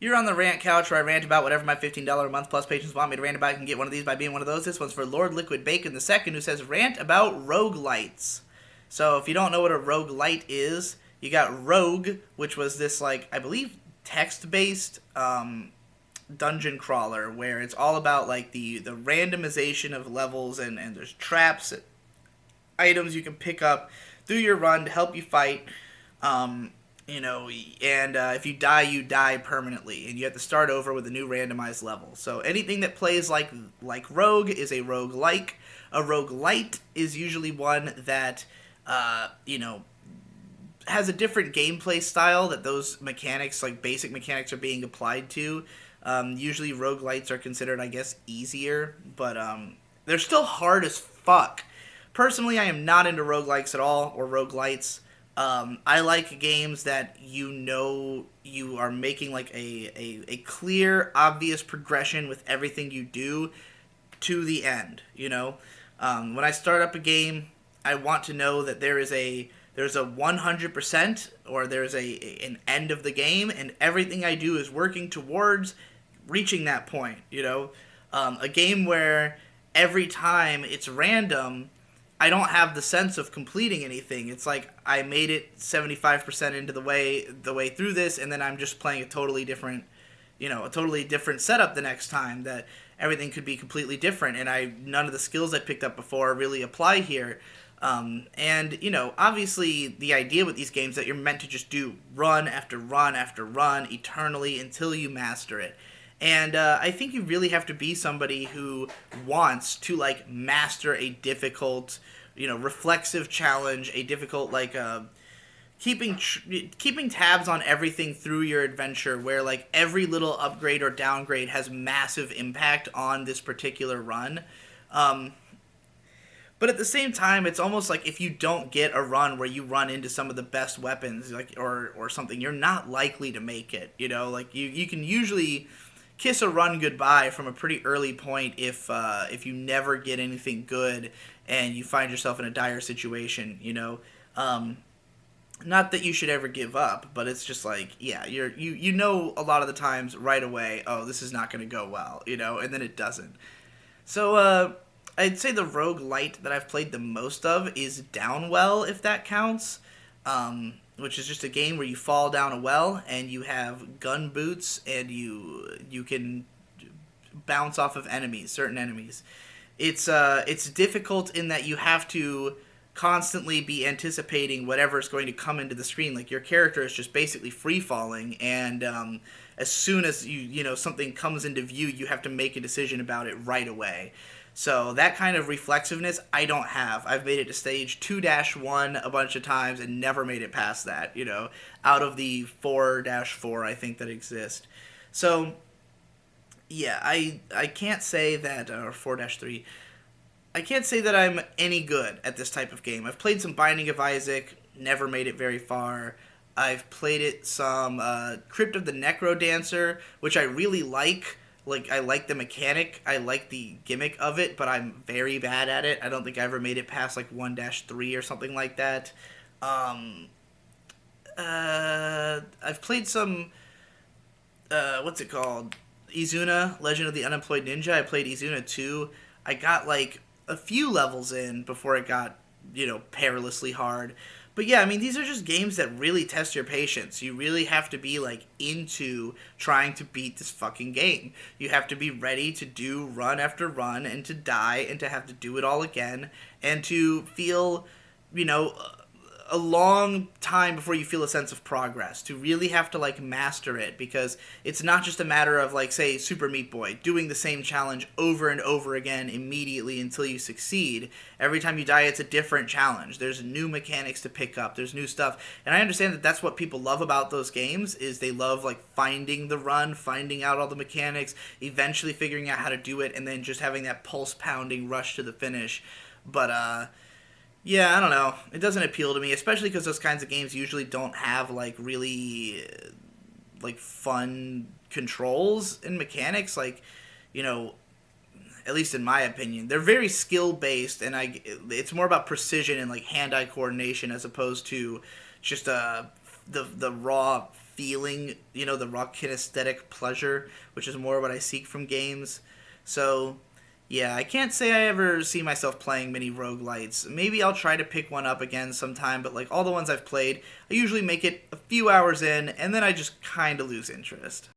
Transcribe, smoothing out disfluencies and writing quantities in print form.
You're on the rant couch where I rant about whatever my $15 a month plus patrons want me to rant about. You can get one of these by being one of those. This one's for Lord Liquid Bacon II, who says rant about rogue-lites. So if you don't know what a rogue-lite is, you got Rogue, which was this, like, I believe text-based dungeon crawler where it's all about like the randomization of levels, and there's traps, items you can pick up through your run to help you fight. Um, and if you die permanently, and you have to start over with a new randomized level. So anything that plays like Rogue is a rogue-like. A rogue-lite is usually one that has a different gameplay style that those mechanics, like basic mechanics, are being applied to. Usually roguelites are considered, I guess, easier, but they're still hard as fuck. Personally, I am not into roguelikes at all, or roguelites. I like games that you are making like a clear, obvious progression with everything you do to the end. When I start up a game, I want to know that there's a 100%, or there's an end of the game, and everything I do is working towards reaching that point. A game where every time it's random, I don't have the sense of completing anything. It's like I made it 75% into the way through this, and then I'm just playing a totally different setup the next time. That everything could be completely different, and none of the skills I picked up before really apply here. And obviously, the idea with these games that you're meant to just do run after run after run eternally until you master it. And I think you really have to be somebody who wants to like master a difficult, reflexive challenge, a difficult keeping tabs on everything through your adventure, where like every little upgrade or downgrade has massive impact on this particular run. But at the same time, it's almost like if you don't get a run where you run into some of the best weapons, like or something, you're not likely to make it. Like you can usually kiss a run goodbye from a pretty early point if you never get anything good and you find yourself in a dire situation. Not that you should ever give up, but it's just like, yeah, you know a lot of the times right away, oh, this is not going to go well, and then it doesn't. So I'd say the roguelite that I've played the most of is Downwell, if that counts, which is just a game where you fall down a well and you have gun boots, and you can bounce off of certain enemies. It's difficult in that you have to constantly be anticipating whatever is going to come into the screen. Like your character is just basically free falling, and as soon as something comes into view, you have to make a decision about it right away. So that kind of reflexiveness I don't have. I've made it to stage 2-1 a bunch of times and never made it past that, out of the 4-4 I think that exist. So yeah, I can't say that, or 4-3, I can't say that I'm any good at this type of game. I've played some Binding of Isaac, never made it very far. I've played it some Crypt of the Necrodancer, which I really like. Like, I like the mechanic, I like the gimmick of it, but I'm very bad at it. I don't think I ever made it past like 1-3 or something like that. I've played some, what's it called? Izuna, Legend of the Unemployed Ninja. I played Izuna 2. I got like a few levels in before it got, perilously hard. But yeah, I mean, these are just games that really test your patience. You really have to be like into trying to beat this fucking game. You have to be ready to do run after run, and to die, and to have to do it all again, and to feel, you know, a long time before you feel a sense of progress, to really have to like master it, because it's not just a matter of like, say, Super Meat Boy doing the same challenge over and over again immediately until you succeed. Every time you die, it's a different challenge. There's new mechanics to pick up, there's new stuff, and I understand that that's what people love about those games, is they love like finding the run, finding out all the mechanics, eventually figuring out how to do it, and then just having that pulse pounding rush to the finish. But yeah, I don't know. It doesn't appeal to me, especially because those kinds of games usually don't have like really like fun controls and mechanics. Like, you know, at least in my opinion, they're very skill based, and it's more about precision and like hand eye coordination as opposed to just the raw feeling, the raw kinesthetic pleasure, which is more what I seek from games. So, yeah, I can't say I ever see myself playing many roguelites. Maybe I'll try to pick one up again sometime, but like all the ones I've played, I usually make it a few hours in and then I just kind of lose interest.